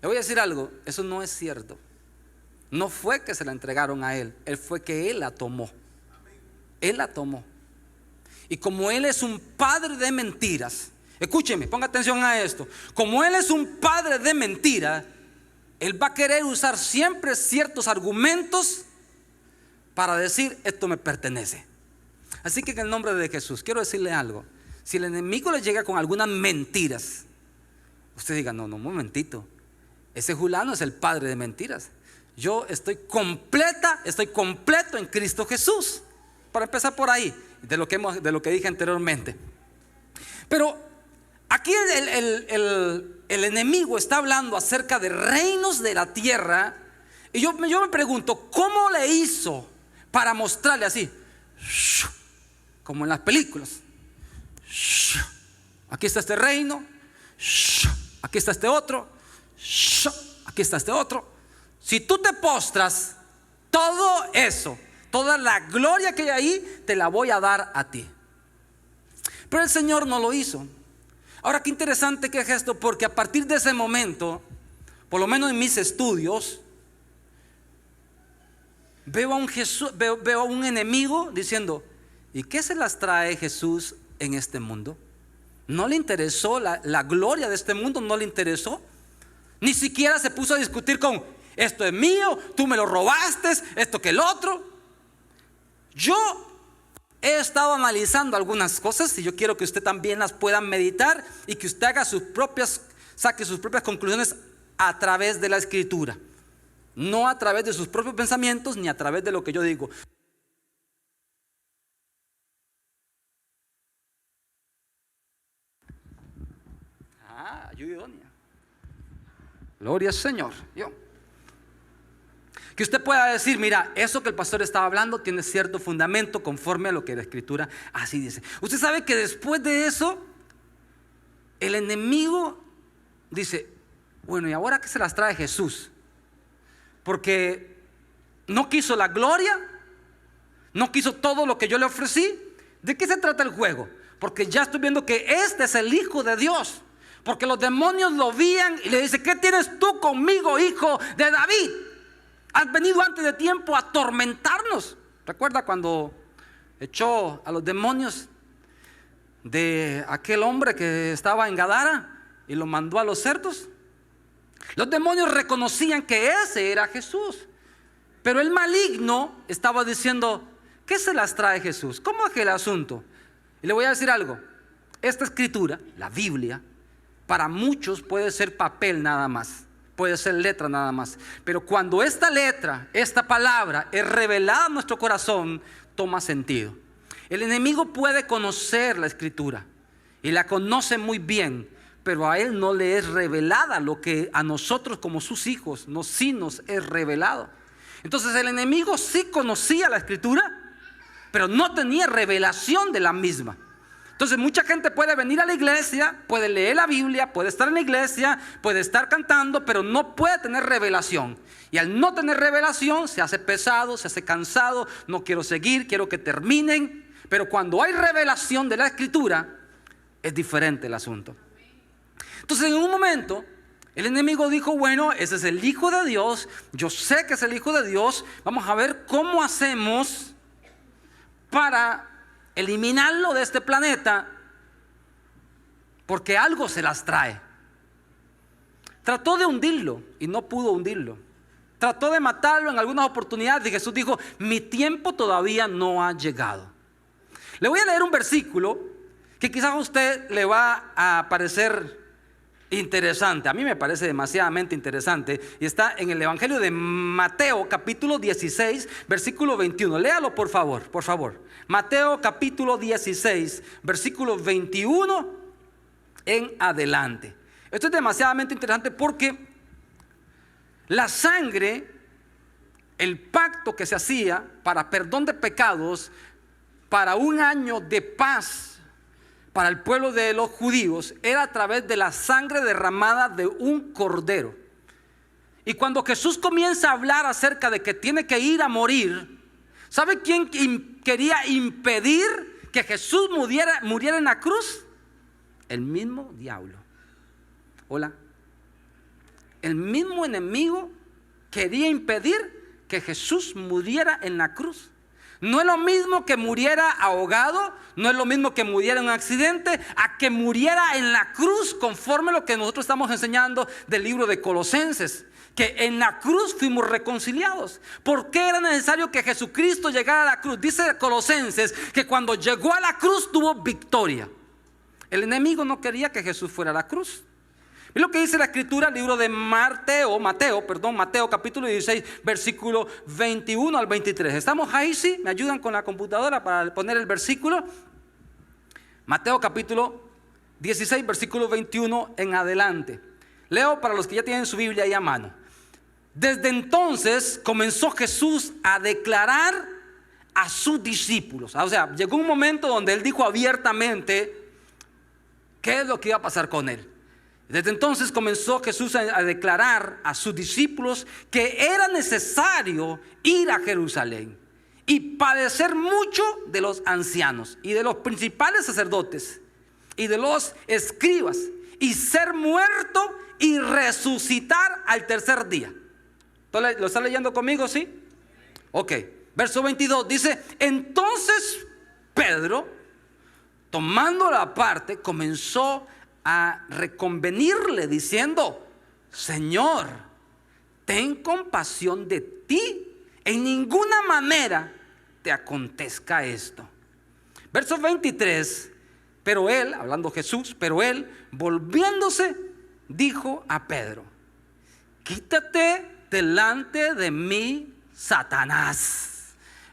Le voy a decir algo: eso no es cierto. No fue que se la entregaron a él, fue que él la tomó. Él la tomó. Y como él es un padre de mentiras, escúcheme, ponga atención a esto. Como él es un padre de mentiras, él va a querer usar siempre ciertos argumentos para decir: esto me pertenece. Así que en el nombre de Jesús quiero decirle algo: si el enemigo le llega con algunas mentiras, usted diga: no, un momentito, ese fulano es el padre de mentiras. Yo estoy completo en Cristo Jesús. Para empezar por ahí, de lo que dije anteriormente. Pero Aquí el enemigo está hablando acerca de reinos de la tierra. Y yo me pregunto, ¿cómo le hizo para mostrarle así? Como en las películas. Aquí está este reino. Aquí está este otro. Aquí está este otro. Si tú te postras, todo eso, toda la gloria que hay ahí, te la voy a dar a ti. Pero el Señor no lo hizo. Ahora, qué interesante que es esto, porque a partir de ese momento, por lo menos en mis estudios, veo a un enemigo diciendo: ¿y qué se las trae Jesús en este mundo? No le interesó la gloria de este mundo, no le interesó. Ni siquiera se puso a discutir con: esto es mío, tú me lo robaste, esto que el otro. Yo he estado analizando algunas cosas y yo quiero que usted también las pueda meditar y que usted saque sus propias conclusiones a través de la Escritura, no a través de sus propios pensamientos ni a través de lo que yo digo. Ayuda idónea. Gloria al Señor. Que usted pueda decir: mira, eso que el pastor estaba hablando tiene cierto fundamento conforme a lo que la Escritura así dice. Usted sabe que después de eso, el enemigo dice: bueno, ¿y ahora qué se las trae Jesús? Porque no quiso la gloria, no quiso todo lo que yo le ofrecí. ¿De qué se trata el juego? Porque ya estoy viendo que este es el Hijo de Dios. Porque los demonios lo veían y le dice: ¿qué tienes tú conmigo, hijo de David? Has venido antes de tiempo a atormentarnos. ¿Recuerda cuando echó a los demonios de aquel hombre que estaba en Gadara y lo mandó a los cerdos? Los demonios reconocían que ese era Jesús, pero el maligno estaba diciendo: ¿qué se las trae Jesús? ¿Cómo es que el asunto? Y le voy a decir algo: esta Escritura, la Biblia, para muchos puede ser papel nada más, puede ser letra nada más, pero cuando esta letra, esta palabra es revelada en nuestro corazón, toma sentido. El enemigo puede conocer la Escritura y la conoce muy bien, pero a él no le es revelada lo que a nosotros como sus hijos sí nos es revelado. Entonces el enemigo sí conocía la Escritura, pero no tenía revelación de la misma. Entonces mucha gente puede venir a la iglesia, puede leer la Biblia, puede estar en la iglesia, puede estar cantando, pero no puede tener revelación. Y al no tener revelación se hace pesado, se hace cansado: no quiero seguir, quiero que terminen. Pero cuando hay revelación de la Escritura, es diferente el asunto. Entonces en un momento el enemigo dijo: bueno, ese es el Hijo de Dios, yo sé que es el Hijo de Dios, vamos a ver cómo hacemos para eliminarlo de este planeta, porque algo se las trae. Trató de hundirlo y no pudo hundirlo. Trató de matarlo en algunas oportunidades y Jesús dijo: mi tiempo todavía no ha llegado. Le voy a leer un versículo que quizás a usted le va a parecer interesante. A mí me parece demasiadamente interesante y está en el Evangelio de Mateo capítulo 16 versículo 21. Léalo por favor, por favor. Mateo capítulo 16 versículo 21 en adelante. Esto es demasiadamente interesante porque la sangre, el pacto que se hacía para perdón de pecados, para un año de paz para el pueblo de los judíos, era a través de la sangre derramada de un cordero. Y cuando Jesús comienza a hablar acerca de que tiene que ir a morir, ¿sabe quién quería impedir que Jesús muriera en la cruz? El mismo diablo. Hola. El mismo enemigo quería impedir que Jesús muriera en la cruz. No es lo mismo que muriera ahogado, no es lo mismo que muriera en un accidente, a que muriera en la cruz, conforme a lo que nosotros estamos enseñando del libro de Colosenses, que en la cruz fuimos reconciliados. ¿Por qué era necesario que Jesucristo llegara a la cruz? Dice Colosenses que cuando llegó a la cruz tuvo victoria. El enemigo no quería que Jesús fuera a la cruz. Es lo que dice la Escritura, el libro de Mateo capítulo 16 versículo 21 al 23. ¿Estamos ahí? ¿Sí? ¿Me ayudan con la computadora para poner el versículo? Mateo capítulo 16, versículo 21 en adelante. Leo para los que ya tienen su Biblia ahí a mano. Desde entonces comenzó Jesús a declarar a sus discípulos. O sea, llegó un momento donde él dijo abiertamente qué es lo que iba a pasar con él. Desde entonces comenzó Jesús a declarar a sus discípulos que era necesario ir a Jerusalén y padecer mucho de los ancianos y de los principales sacerdotes y de los escribas, y ser muerto y resucitar al tercer día. ¿Lo está leyendo conmigo? ¿Sí? Ok. Verso 22 dice: entonces Pedro, tomándola aparte, comenzó a reconvenirle diciendo: Señor, ten compasión de ti, en ninguna manera te acontezca esto. Verso 23, pero él, hablando Jesús, pero él, volviéndose, dijo a Pedro: quítate delante de mí, Satanás.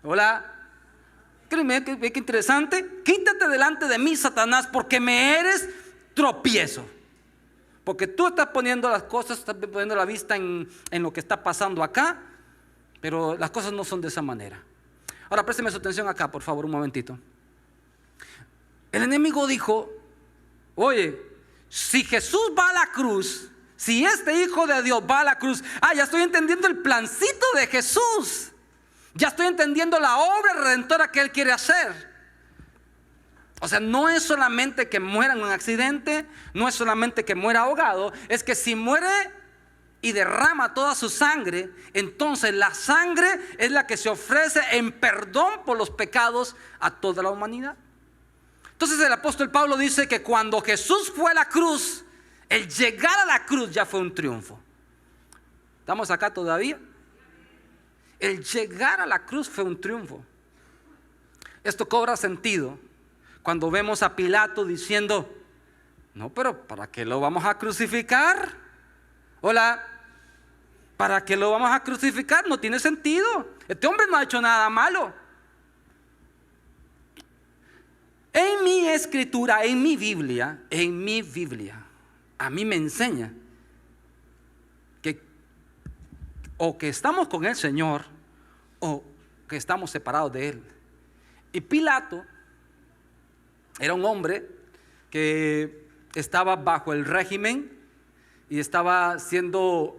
Hola, qué interesante. Quítate delante de mí, Satanás, porque me eres tropiezo. Porque tú estás poniendo las cosas, estás poniendo la vista en lo que está pasando acá, pero las cosas no son de esa manera. Ahora présteme su atención acá, por favor, un momentito. El enemigo dijo: oye, si Jesús va a la cruz, si este Hijo de Dios va a la cruz, ya estoy entendiendo el plancito de Jesús. Ya estoy entendiendo la obra redentora que Él quiere hacer. O sea, no es solamente que muera en un accidente, no es solamente que muera ahogado, es que si muere y derrama toda su sangre, entonces la sangre es la que se ofrece en perdón por los pecados a toda la humanidad. Entonces el apóstol Pablo dice que cuando Jesús fue a la cruz, el llegar a la cruz ya fue un triunfo. ¿Estamos acá todavía? El llegar a la cruz fue un triunfo. Esto cobra sentido cuando vemos a Pilato diciendo: no, pero ¿para qué lo vamos a crucificar? Hola, ¿para qué lo vamos a crucificar? No tiene sentido. Este hombre no ha hecho nada malo. En mi escritura, en mi Biblia, a mí me enseña que o que estamos con el Señor o que estamos separados de Él. Y Pilato era un hombre que estaba bajo el régimen y estaba siendo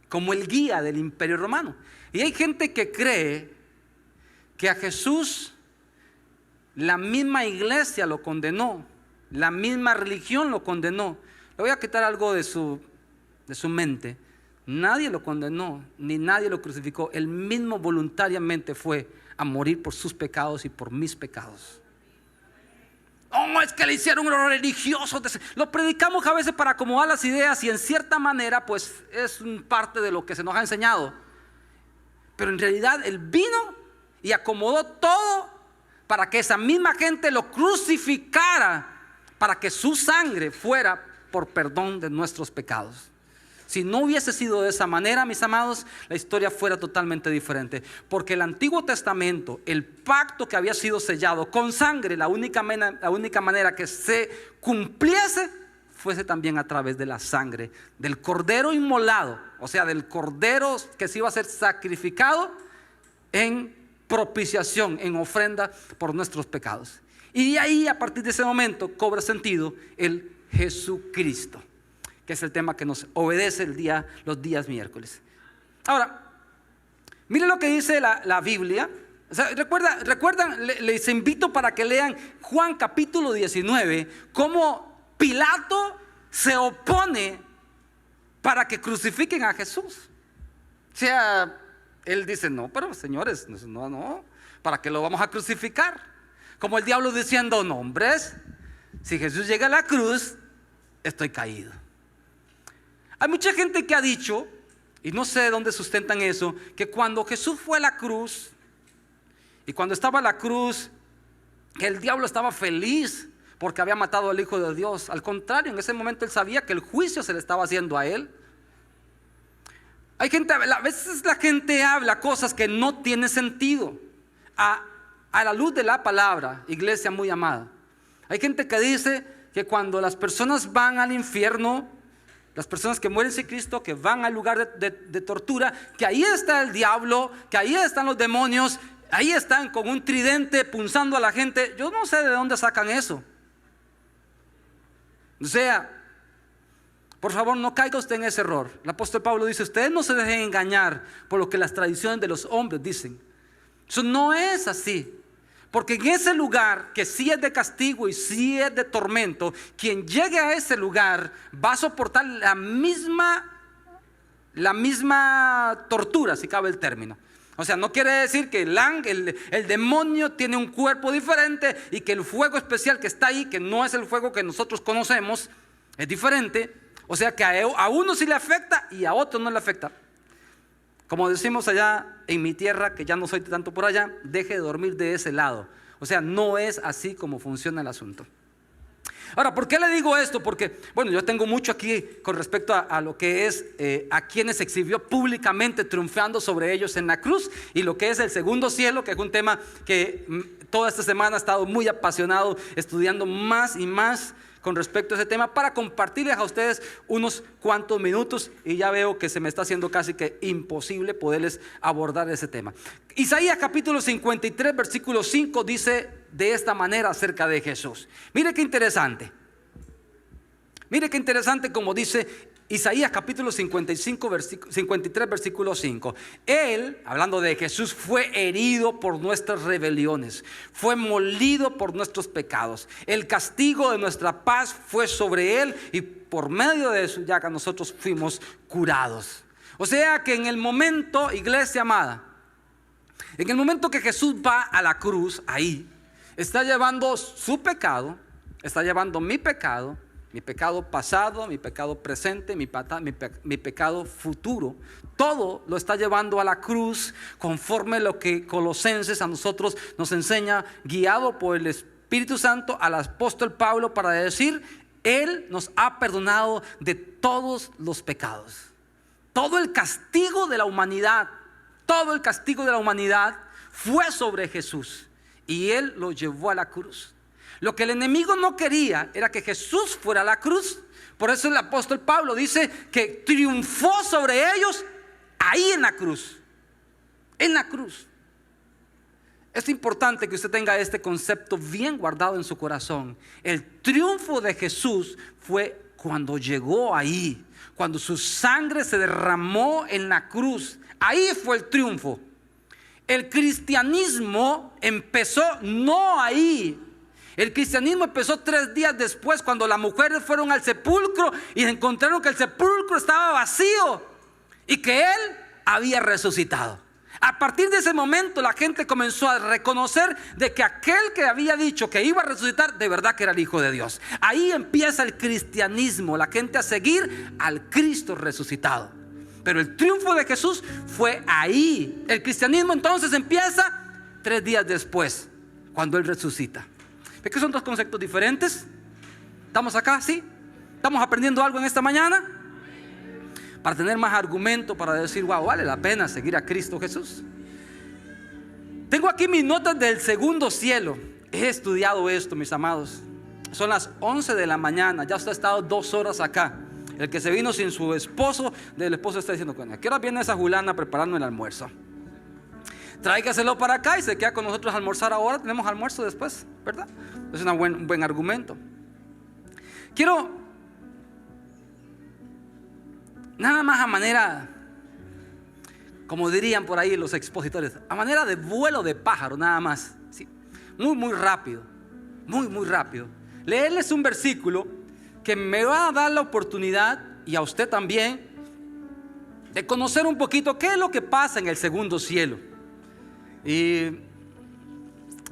como el guía del Imperio Romano. Y hay gente que cree que a Jesús la misma iglesia lo condenó, la misma religión lo condenó. Le voy a quitar algo de su mente. Nadie lo condenó, ni nadie lo crucificó. Él mismo voluntariamente fue a morir por sus pecados y por mis pecados. Oh, es que le hicieron los religiosos. Lo predicamos a veces para acomodar las ideas, y en cierta manera pues es parte de lo que se nos ha enseñado. Pero en realidad Él vino y acomodó todo para que esa misma gente lo crucificara, para que su sangre fuera por perdón de nuestros pecados. Si no hubiese sido de esa manera, mis amados, la historia fuera totalmente diferente. Porque el Antiguo Testamento, el pacto que había sido sellado con sangre, la única manera que se cumpliese fuese también a través de la sangre del cordero inmolado. O sea, del cordero que se iba a ser sacrificado en propiciación, en ofrenda por nuestros pecados. Y de ahí, a partir de ese momento, cobra sentido el Jesucristo, que es el tema que nos obedece los días miércoles. Ahora, miren lo que dice la Biblia. O sea, recuerdan, les invito para que lean Juan capítulo 19, cómo Pilato se opone para que crucifiquen a Jesús. O sea, él dice: no, pero señores, no, ¿para qué lo vamos a crucificar? Como el diablo diciendo: no, hombres, si Jesús llega a la cruz, estoy caído. Hay mucha gente que ha dicho, y no sé de dónde sustentan eso, que cuando Jesús fue a la cruz, y cuando estaba en la cruz, que el diablo estaba feliz porque había matado al Hijo de Dios. Al contrario, en ese momento él sabía que el juicio se le estaba haciendo a él. Hay gente, a veces la gente habla cosas que no tienen sentido a la luz de la palabra, iglesia muy amada. Hay gente que dice que cuando las personas van al infierno, las personas que mueren sin Cristo, que van al lugar de tortura, que ahí está el diablo, que ahí están los demonios, ahí están con un tridente punzando a la gente. Yo no sé de dónde sacan eso. O sea, por favor, no caiga usted en ese error. El apóstol Pablo dice: ustedes no se dejen engañar por lo que las tradiciones de los hombres dicen. Eso no es así. Porque en ese lugar, que sí es de castigo y sí es de tormento, quien llegue a ese lugar va a soportar la misma tortura, si cabe el término. O sea, no quiere decir que el demonio tiene un cuerpo diferente y que el fuego especial que está ahí, que no es el fuego que nosotros conocemos, es diferente. O sea que a uno sí le afecta y a otro no le afecta. Como decimos allá en mi tierra, que ya no soy tanto por allá, deje de dormir de ese lado. O sea, no es así como funciona el asunto. Ahora, ¿por qué le digo esto? Porque, bueno, yo tengo mucho aquí con respecto a lo que es a quienes exhibió públicamente triunfando sobre ellos en la cruz, y lo que es el segundo cielo, que es un tema que toda esta semana he estado muy apasionado estudiando más y más con respecto a ese tema, para compartirles a ustedes unos cuantos minutos, y ya veo que se me está haciendo casi que imposible poderles abordar ese tema. Isaías capítulo 53 versículo 5 dice de esta manera acerca de Jesús. Mire qué interesante. Mire qué interesante como dice Isaías capítulo 53 versículo 5. Él, hablando de Jesús, fue herido por nuestras rebeliones, fue molido por nuestros pecados. El castigo de nuestra paz fue sobre él, y por medio de eso ya que nosotros fuimos curados. O sea que en el momento, iglesia amada, en el momento que Jesús va a la cruz, ahí está llevando su pecado, está llevando mi pecado pasado, mi pecado presente, mi pecado futuro. Todo lo está llevando a la cruz, conforme lo que Colosenses a nosotros nos enseña, guiado por el Espíritu Santo al apóstol Pablo, para decir: Él nos ha perdonado de todos los pecados. Todo el castigo de la humanidad, fue sobre Jesús, y Él lo llevó a la cruz. Lo que el enemigo no quería era que Jesús fuera a la cruz. Por eso el apóstol Pablo dice que triunfó sobre ellos ahí en la cruz. En la cruz. Es importante que usted tenga este concepto bien guardado en su corazón. El triunfo de Jesús fue cuando llegó ahí, cuando su sangre se derramó en la cruz. Ahí fue el triunfo. El cristianismo empezó no ahí. El cristianismo empezó 3 días después, cuando las mujeres fueron al sepulcro y encontraron que el sepulcro estaba vacío y que Él había resucitado. A partir de ese momento la gente comenzó a reconocer de que aquel que había dicho que iba a resucitar, de verdad que era el Hijo de Dios. Ahí empieza el cristianismo, la gente a seguir al Cristo resucitado. Pero el triunfo de Jesús fue ahí. El cristianismo entonces empieza 3 días después, cuando Él resucita. ¿Ves que son 2 conceptos diferentes? ¿Estamos acá? ¿Sí? ¿Estamos aprendiendo algo en esta mañana? Para tener más argumento, para decir: wow, vale la pena seguir a Cristo Jesús. Tengo aquí mis notas del segundo cielo. He estudiado esto, mis amados. Son las 11 de la mañana. Ya usted ha estado 2 horas acá. El que se vino sin su esposo, del esposo está diciendo: ¿a qué hora viene esa Julana preparando el almuerzo? Tráigaselo para acá y se queda con nosotros a almorzar ahora. Tenemos almuerzo después, ¿verdad? Es un buen argumento. Quiero, nada más a manera, como dirían por ahí los expositores, a manera de vuelo de pájaro, nada más, ¿sí? Muy rápido, muy rápido. Leerles un versículo que me va a dar la oportunidad, y a usted también, de conocer un poquito qué es lo que pasa en el segundo cielo. Y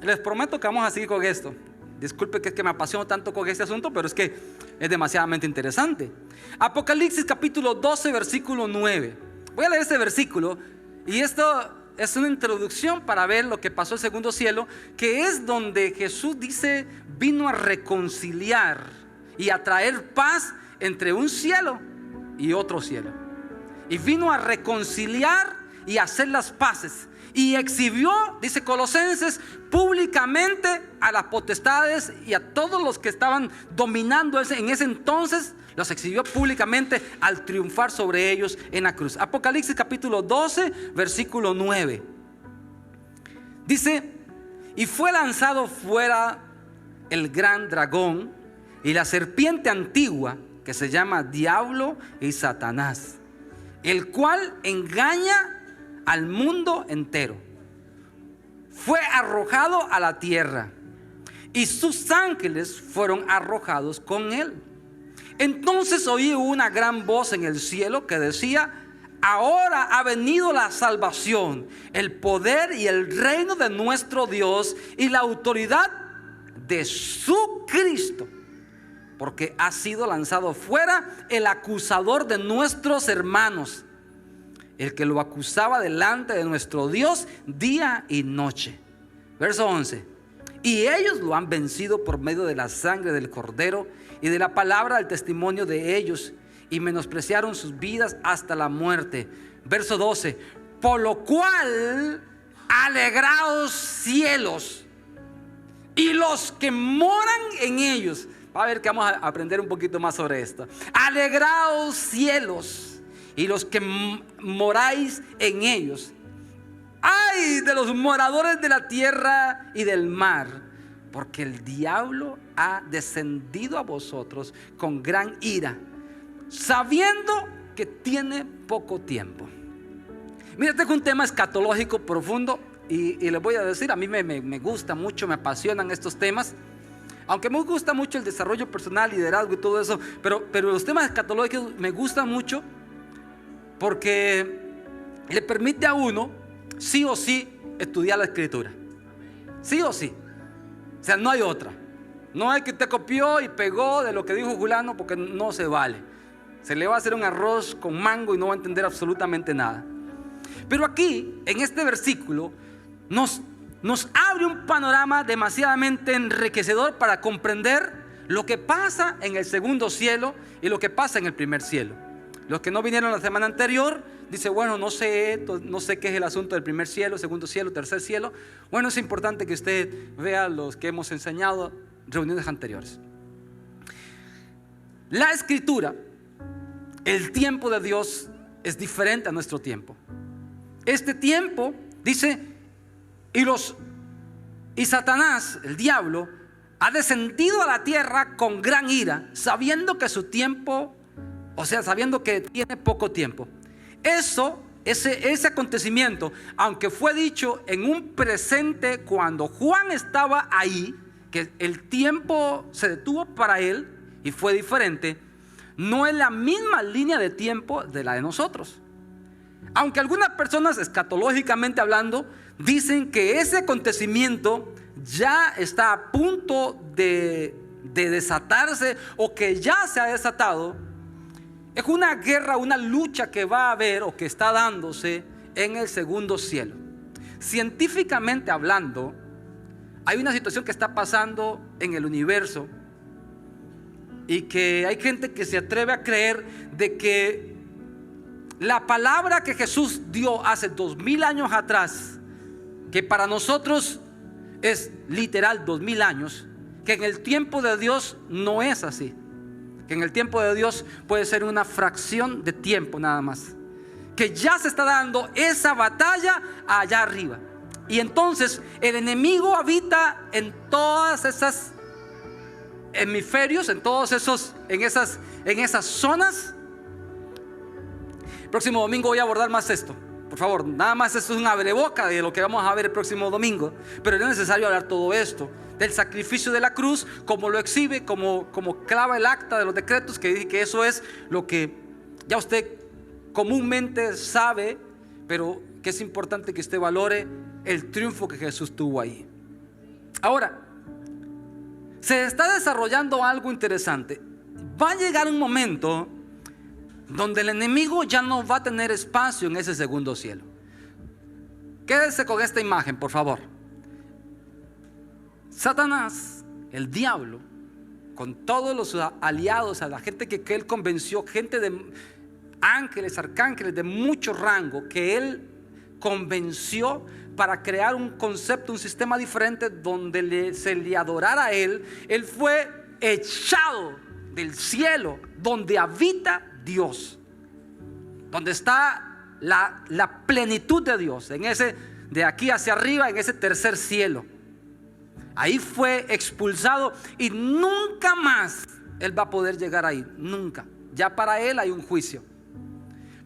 les prometo que vamos a seguir con esto. Disculpe que es que me apasiono tanto con este asunto, pero es que es demasiadamente interesante. Apocalipsis capítulo 12 versículo 9. Voy a leer este versículo, y esto es una introducción para ver lo que pasó en el segundo cielo, que es donde Jesús dice: vino a reconciliar y a traer paz entre un cielo y otro cielo. Y vino a reconciliar y hacer las paces. Y exhibió, dice Colosenses, públicamente a las potestades y a todos los que estaban dominando en ese entonces. Los exhibió públicamente al triunfar sobre ellos en la cruz. Apocalipsis capítulo 12, versículo 9. Dice: y fue lanzado fuera el gran dragón y la serpiente antigua, que se llama Diablo y Satanás, el cual engaña al mundo entero. Fue arrojado a la tierra y sus ángeles fueron arrojados con él. Entonces oí una gran voz en el cielo que decía: ahora ha venido la salvación, el poder y el reino de nuestro Dios y la autoridad de su Cristo, porque ha sido lanzado fuera el acusador de nuestros hermanos, el que lo acusaba delante de nuestro Dios día y noche. Verso 11: y ellos lo han vencido por medio de la sangre del Cordero y de la palabra del testimonio de ellos, y menospreciaron sus vidas hasta la muerte. Verso 12: por lo cual, alegraos cielos y los que moran en ellos. Va a ver que vamos a aprender un poquito más sobre esto. Alegraos cielos y los que moráis en ellos. ¡Ay de los moradores de la tierra y del mar! Porque el diablo ha descendido a vosotros con gran ira, sabiendo que tiene poco tiempo. Mira, este es un tema escatológico profundo y les voy a decir, a mí me gusta mucho, me apasionan estos temas. Aunque me gusta mucho el desarrollo personal, liderazgo y todo eso, pero los temas escatológicos me gustan mucho porque le permite a uno sí o sí estudiar la escritura. Sí o sí. O sea, no hay otra. No hay que usted copió y pegó de lo que dijo fulano, porque no se vale. Se le va a hacer un arroz con mango y no va a entender absolutamente nada. Pero aquí, en este versículo, nos abre un panorama demasiadamente enriquecedor para comprender lo que pasa en el segundo cielo y lo que pasa en el primer cielo. Los que no vinieron la semana anterior dicen: bueno, no sé qué es el asunto del primer cielo, segundo cielo, tercer cielo. Bueno, es importante que usted vea los que hemos enseñado en reuniones anteriores. La escritura, el tiempo de Dios es diferente a nuestro tiempo. Este tiempo dice: y Satanás, el diablo, ha descendido a la tierra con gran ira, sabiendo que su tiempo, o sea, sabiendo que tiene poco tiempo. Ese acontecimiento, aunque fue dicho en un presente cuando Juan estaba ahí, que el tiempo se detuvo para él y fue diferente, no es la misma línea de tiempo de la de nosotros. Aunque algunas personas, escatológicamente hablando, dicen que ese acontecimiento ya está a punto de desatarse o que ya se ha desatado. Es una guerra, una lucha que va a haber o que está dándose en el segundo cielo. Científicamente hablando, hay una situación que está pasando en el universo y que hay gente que se atreve a creer de que la palabra que Jesús dio hace 2000 años atrás, que para nosotros es literal 2000 años, que en el tiempo de Dios no es así. Que en el tiempo de Dios puede ser una fracción de tiempo nada más. Que ya se está dando esa batalla allá arriba. Y entonces el enemigo habita en todas esas hemisferios, en esas zonas. El próximo domingo voy a abordar más esto. Por favor, nada más esto es un abreboca de lo que vamos a ver el próximo domingo. Pero es necesario hablar todo esto del sacrificio de la cruz, como lo exhibe, como clava el acta de los decretos, que dice que eso es lo que ya usted comúnmente sabe, pero que es importante que usted valore el triunfo que Jesús tuvo ahí. Ahora, se está desarrollando algo interesante. Va a llegar un momento donde el enemigo ya no va a tener espacio en ese segundo cielo. Quédese con esta imagen, por favor. Satanás, el diablo, con todos los aliados, a la gente que él convenció, gente de ángeles, arcángeles de mucho rango, que él convenció para crear un concepto, un sistema diferente donde se le adorara a Él. Él fue echado del cielo donde habita Dios, donde está la plenitud de Dios, en ese, de aquí hacia arriba, en ese tercer cielo. Ahí fue expulsado y nunca más Él va a poder llegar ahí, nunca. Ya para Él hay un juicio.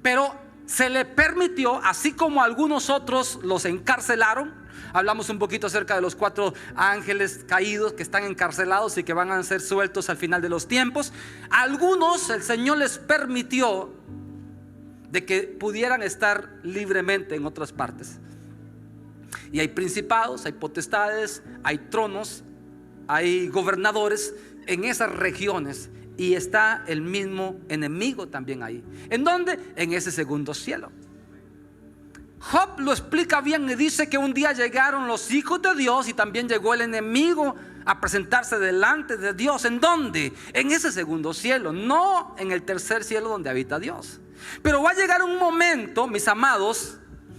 Pero se le permitió, así como algunos otros los encarcelaron. Hablamos un poquito acerca de los 4 ángeles caídos que están encarcelados y que van a ser sueltos al final de los tiempos. A algunos el Señor les permitió de que pudieran estar libremente en otras partes. Y hay principados, hay potestades, hay tronos, hay gobernadores en esas regiones. Y está el mismo enemigo también ahí. ¿En dónde? En ese segundo cielo. Job lo explica bien y dice que un día llegaron los hijos de Dios y también llegó el enemigo a presentarse delante de Dios. ¿En dónde? En ese segundo cielo, no en el tercer cielo donde habita Dios. Pero va a llegar un momento, mis amados,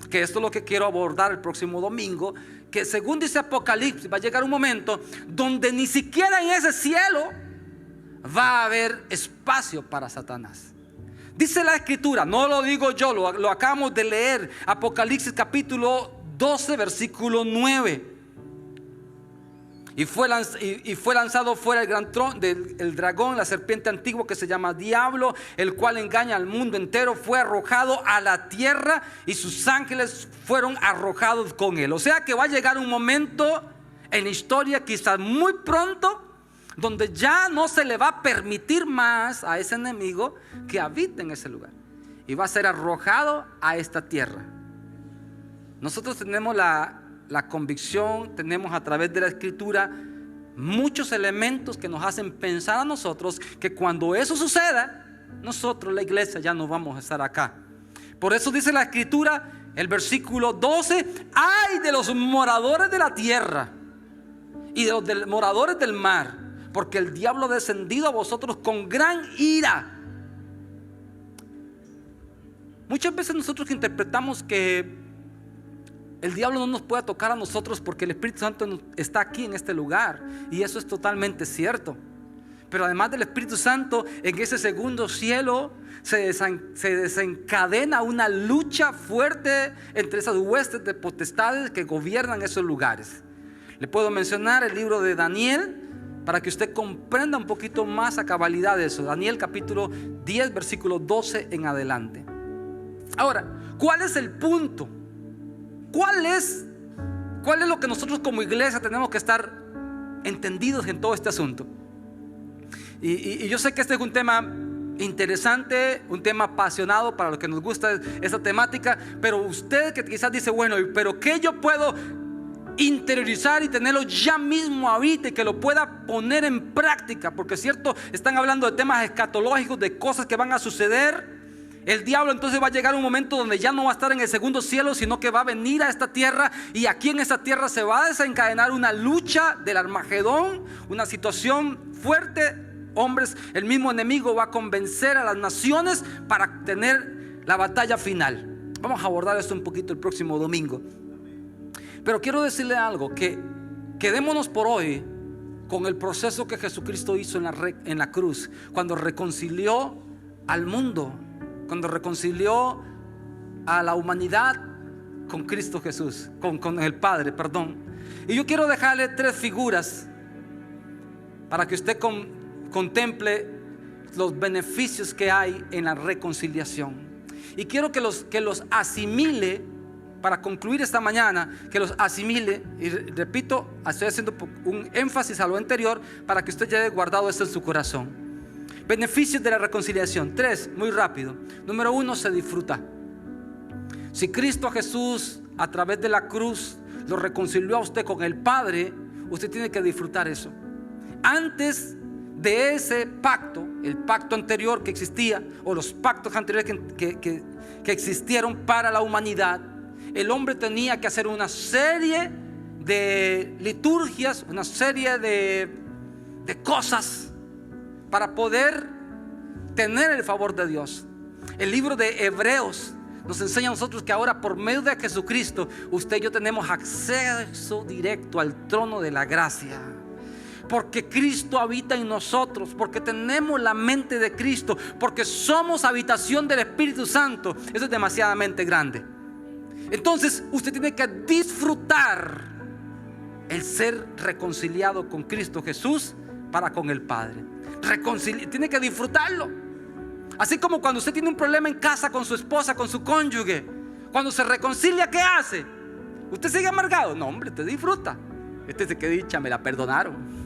que esto es lo que quiero abordar el próximo domingo, que según dice Apocalipsis, va a llegar un momento donde ni siquiera en ese cielo va a haber espacio para Satanás. Dice la Escritura, no lo digo yo, lo acabamos de leer, Apocalipsis capítulo 12 versículo 9. Y fue lanzado fuera el gran el dragón, la serpiente antigua que se llama Diablo, el cual engaña al mundo entero. Fue arrojado a la tierra y sus ángeles fueron arrojados con él. O sea que va a llegar un momento en la historia, quizás muy pronto, donde ya no se le va a permitir más a ese enemigo que habite en ese lugar, y va a ser arrojado a esta tierra. Nosotros tenemos la convicción, tenemos a través de la Escritura muchos elementos que nos hacen pensar a nosotros que cuando eso suceda, nosotros, la iglesia, ya no vamos a estar acá. Por eso dice la Escritura, el versículo 12: ay de los moradores de la tierra y de los moradores del mar, porque el diablo ha descendido a vosotros con gran ira. Muchas veces nosotros interpretamos que el diablo no nos puede tocar a nosotros porque el Espíritu Santo está aquí en este lugar, y eso es totalmente cierto. Pero además del Espíritu Santo, en ese segundo cielo se desencadena una lucha fuerte entre esas huestes de potestades que gobiernan esos lugares. Le puedo mencionar el libro de Daniel para que usted comprenda un poquito más a cabalidad de eso. Daniel capítulo 10 versículo 12 en adelante. Ahora, ¿cuál es el punto? ¿Cuál es lo que nosotros como iglesia tenemos que estar entendidos en todo este asunto? Y yo sé que este es un tema interesante, un tema apasionado para los que nos gusta esta temática, pero usted que quizás dice, bueno, pero ¿qué yo puedo interiorizar y tenerlo ya mismo ahorita y que lo pueda poner en práctica? Porque es cierto, están hablando de temas escatológicos, de cosas que van a suceder. El diablo entonces va a llegar un momento donde ya no va a estar en el segundo cielo, sino que va a venir a esta tierra, y aquí en esta tierra se va a desencadenar una lucha del Armagedón, una situación fuerte. Hombres, el mismo enemigo va a convencer a las naciones para tener la batalla final. Vamos a abordar esto un poquito el próximo domingo. Pero quiero decirle algo, que quedémonos por hoy con el proceso que Jesucristo hizo en la cruz, cuando reconcilió al mundo, cuando reconcilió a la humanidad con Cristo Jesús, con el Padre, perdón. Y yo quiero dejarle 3 figuras para que usted contemple los beneficios que hay en la reconciliación. Y quiero que los asimile. Para concluir esta mañana, que los asimile. Y repito, estoy haciendo un énfasis a lo anterior para que usted lleve guardado esto en su corazón. Beneficios de la reconciliación, 3, muy rápido. Número 1, se disfruta. Si Cristo Jesús a través de la cruz lo reconcilió a usted con el Padre, usted tiene que disfrutar eso. Antes de ese pacto, el pacto anterior que existía, o los pactos anteriores que existieron para la humanidad, el hombre tenía que hacer una serie de liturgias, una serie de cosas para poder tener el favor de Dios. El libro de Hebreos nos enseña a nosotros que ahora por medio de Jesucristo usted y yo tenemos acceso directo al trono de la gracia. Porque Cristo habita en nosotros, porque tenemos la mente de Cristo, porque somos habitación del Espíritu Santo. Eso es demasiadamente grande. Entonces usted tiene que disfrutar el ser reconciliado con Cristo Jesús para con el Padre. Tiene que disfrutarlo. Así como cuando usted tiene un problema en casa con su esposa, con su cónyuge, cuando se reconcilia, ¿qué hace? ¿Usted sigue amargado? No, hombre, usted disfruta. Usted dice, qué dicha, me la perdonaron.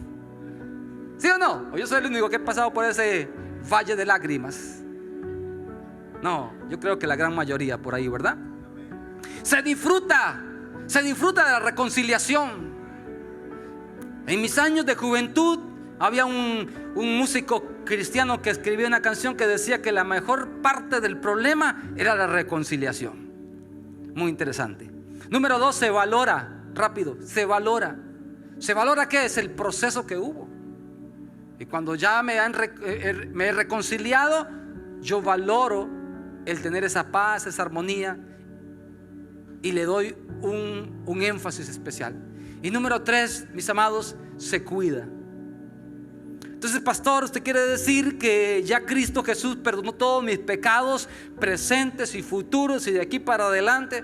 ¿Sí o no? O yo soy el único que he pasado por ese valle de lágrimas. No, yo creo que la gran mayoría por ahí, ¿verdad? Se disfruta de la reconciliación. En mis años de juventud había un músico cristiano que escribió una canción que decía que la mejor parte del problema era la reconciliación. Muy interesante. Número 2, se valora. Rápido, se valora. ¿Se valora qué es? El proceso que hubo. Y cuando ya me he reconciliado, yo valoro el tener esa paz, esa armonía, y le doy un énfasis especial. Y número 3, mis amados, se cuida. Entonces, pastor, usted quiere decir que ya Cristo Jesús perdonó todos mis pecados presentes y futuros y de aquí para adelante.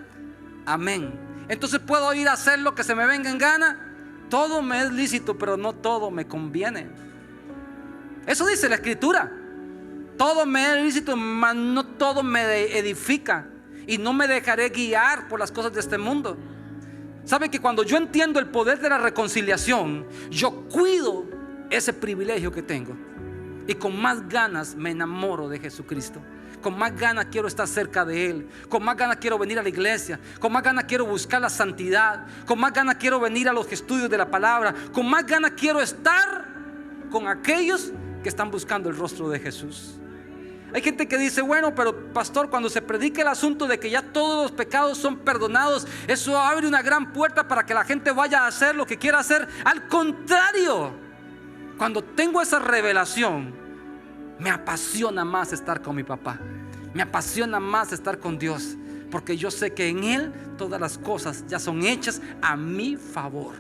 Amén. Entonces puedo ir a hacer lo que se me venga en gana. Todo me es lícito, pero no todo me conviene. Eso dice la Escritura. Todo me es lícito, mas no todo me edifica. Y no me dejaré guiar por las cosas de este mundo. ¿Sabe que cuando yo entiendo el poder de la reconciliación, yo cuido ese privilegio que tengo? Y con más ganas me enamoro de Jesucristo. Con más ganas quiero estar cerca de Él. Con más ganas quiero venir a la iglesia. Con más ganas quiero buscar la santidad. Con más ganas quiero venir a los estudios de la palabra. Con más ganas quiero estar con aquellos que están buscando el rostro de Jesús. Hay gente que dice, bueno, pero pastor, cuando se predica el asunto de que ya todos los pecados son perdonados, eso abre una gran puerta para que la gente vaya a hacer lo que quiera hacer. Al contrario, cuando tengo esa revelación, me apasiona más estar con mi papá. Me apasiona más estar con Dios, porque yo sé que en Él todas las cosas ya son hechas a mi favor.